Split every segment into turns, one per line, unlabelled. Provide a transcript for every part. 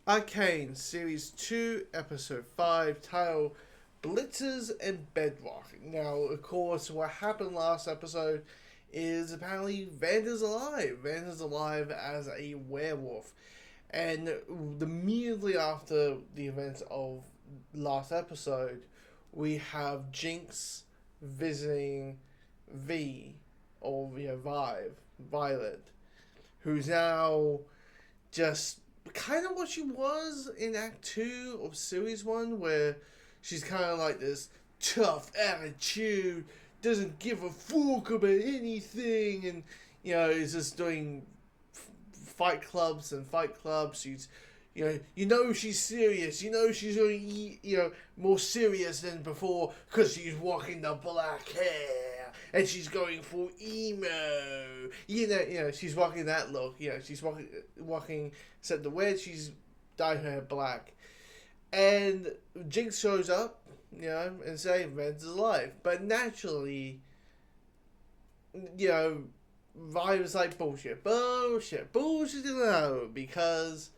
Arcane Series 2, Episode 5, titled Blisters and Bedrock. Now, of course, what happened last episode is apparently Vander's alive. Vander's alive as a werewolf. And immediately after the events of last episode, we have Jinx visiting V, or Violet, who's now just kind of what she was in Act 2 of Series 1, where she's kind of like this tough attitude, doesn't give a fuck about anything, and, is just doing fight clubs and fight clubs. She's, she's serious, she's going more serious than before, because she's rocking the black hair, and she's going full emo, she's rocking that look, she's rocking, except the way she's dyed her hair black, and Jinx shows up, and saying Red's alive, but naturally, Vi was like, bullshit, because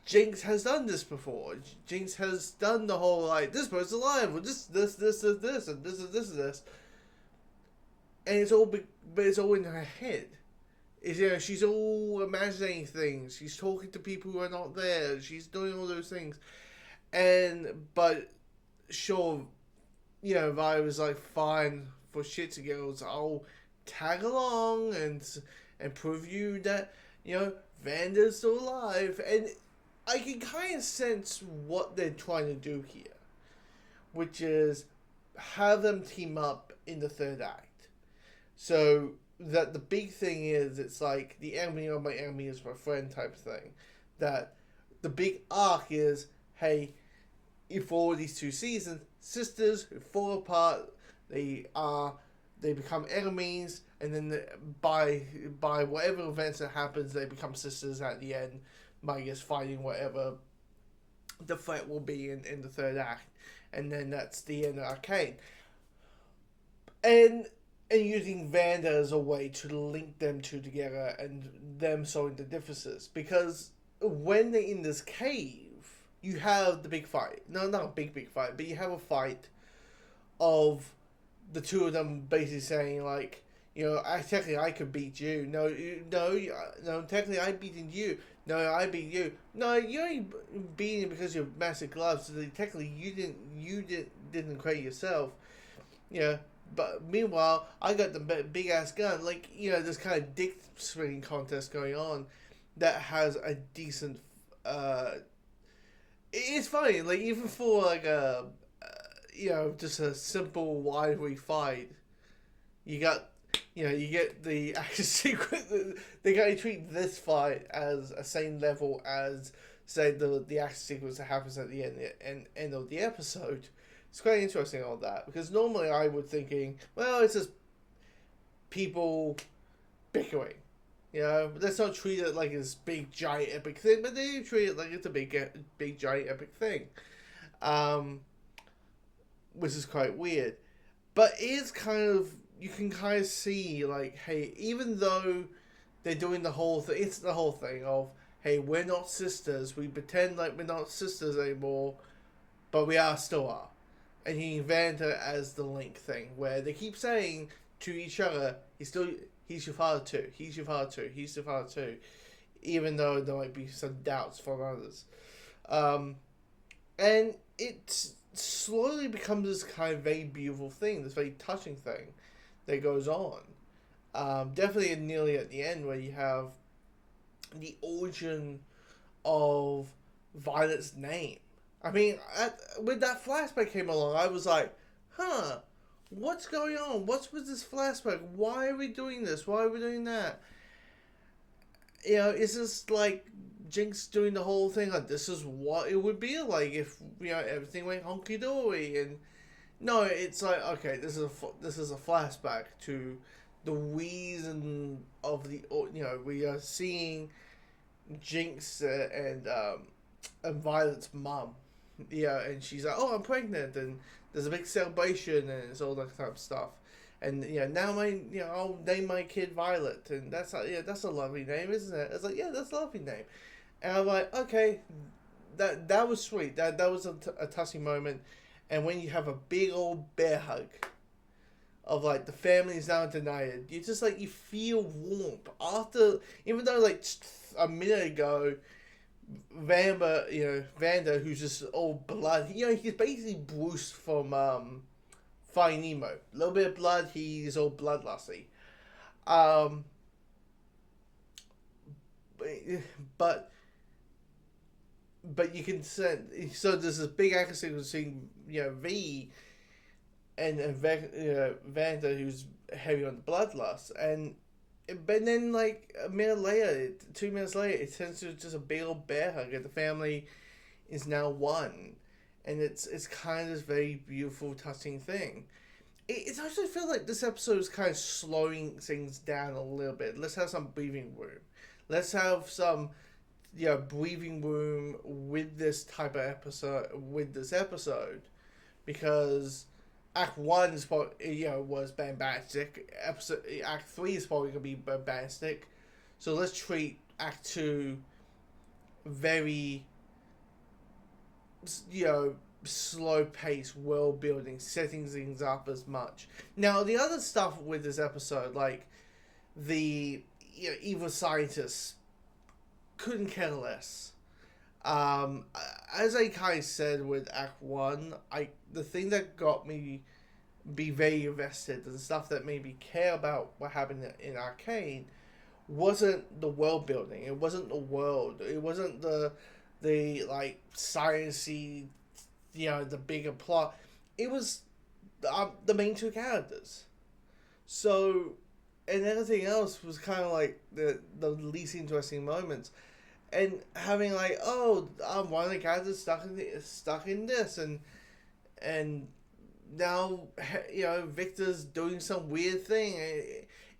Jinx has done this before. Jinx has done the whole, like, this person's alive, or this, and this. And it's all, but it's all in her head. She's all imagining things. She's talking to people who are not there. She's doing all those things. But, sure, Vi was like, fine, for shits and giggles, I'll tag along and prove you that, Vander's still alive. And I can kind of sense what they're trying to do here, which is have them team up in the third act. So that the big thing is, it's like the enemy of my enemy is my friend type of thing. That the big arc is, hey, for all these 2 seasons, sisters who fall apart, they become enemies, and then by whatever events that happens, they become sisters at the end, by just fighting whatever the threat will be in the third act, and then that's the end of Arcane. And using Vander as a way to link them two together and them showing the differences, because when they're in this cave, you have the big fight. No, not a big fight, but you have a fight of the two of them basically saying, like, technically I could beat you. No, technically I beaten you. No, I beat you. No, you ain't beating because you have massive gloves. So technically you didn't create yourself. But meanwhile, I got the big ass gun. Like, this kind of dick swinging contest going on that has a decent. It's funny, like, even for like a just a simple rivalry fight, you got. You get the action sequence. They got to treat this fight as a same level as, say, the action sequence that happens at the end of the episode. It's quite interesting, all that, because normally I would thinking, well, it's just people bickering, but let's not treat it like this big giant epic thing. But they do treat it like it's a big giant epic thing, which is quite weird. But it is kind of, you can kind of see, like, hey, even though they're doing the whole thing, it's the whole thing of, hey, we're not sisters. We pretend like we're not sisters anymore, but we still are. And he invented it as the link thing, where they keep saying to each other, he's your father too, he's your father too, he's your father too, even though there might be some doubts from others. And it slowly becomes this kind of very beautiful thing, this very touching thing that goes on. Definitely nearly at the end, where you have the origin of Violet's name. I mean, when that flashback came along, I was like, what's going on? What's with this flashback? Why are we doing this? Why are we doing that? Is this like Jinx doing the whole thing? Like, this is what it would be like if, everything went hunky-dory. And no, it's like, okay, this is a flashback to the reason of the, we are seeing Jinx and Violet's mom. And she's like, oh, I'm pregnant, and there's a big celebration, and it's all that type of stuff. And now I'll name my kid Violet, and that's a lovely name, isn't it? It's like, yeah, that's a lovely name. And I'm like, okay, that was sweet. That was a touching moment. And when you have a big old bear hug of like the family's now denied, you just like you feel warmth after, even though like a minute ago, Vanda, who's just all blood. He's basically Bruce from Finding Nemo. A little bit of blood. He's all bloodlusty. Um, but you can send. So there's this big action sequence between V and Vanda, who's heavy on the bloodlust, but then like a minute later, 2 minutes later, it turns to just a big old bear hug, and the family is now one, and it's kind of this very beautiful, touching thing. It actually feels like this episode is kind of slowing things down a little bit. Let's have some breathing room. Let's have some breathing room with this type of episode, because Act 1 is probably, was bombastic. Act 3 is probably gonna be bombastic. So let's treat Act 2 very, slow pace, world building, setting things up as much. Now the other stuff with this episode, like the evil scientists, couldn't care less. As I kind of said with Act 1, the thing that got me be very invested, and the stuff that made me care about what happened in Arcane, wasn't the world building. It wasn't the world. It wasn't the like sciencey, the bigger plot. It was the main two characters. So, and everything else was kind of like the least interesting moments. And having like, one of the characters stuck in this, and now Victor's doing some weird thing.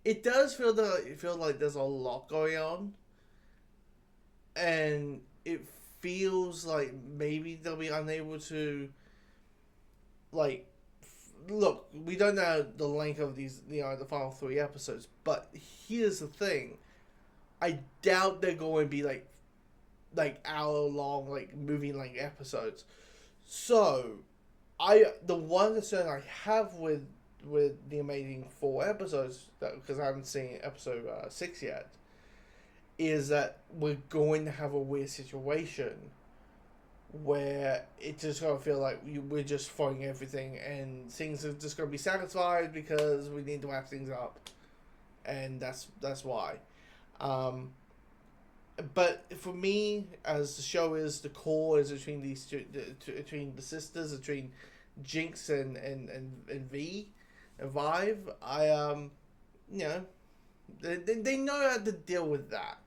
It does feel like there's a lot going on, and it feels like maybe they'll be unable to, like, look. We don't know the length of these, the final 3 episodes, but here's the thing: I doubt they're going to be like hour long, like movie length episodes. So, the one concern I have with the Amazing 4 episodes, because I haven't seen episode 6 yet, is that we're going to have a weird situation where it's just gonna feel like we're just throwing everything, and things are just gonna be satisfied because we need to wrap things up, and that's why. But for me, as the show is, the core is between these two, between the sisters, between Jinx and V and Vive. They know how to deal with that.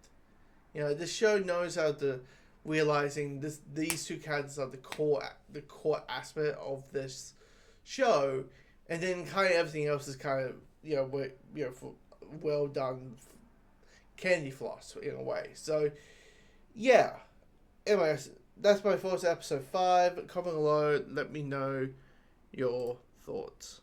The show knows how to realizing these two characters are the core aspect of this show, and then kind of everything else is kind of well done candy floss in a way. So yeah. Anyways, that's my thoughts. Episode 5. Comment below. Let me know your thoughts.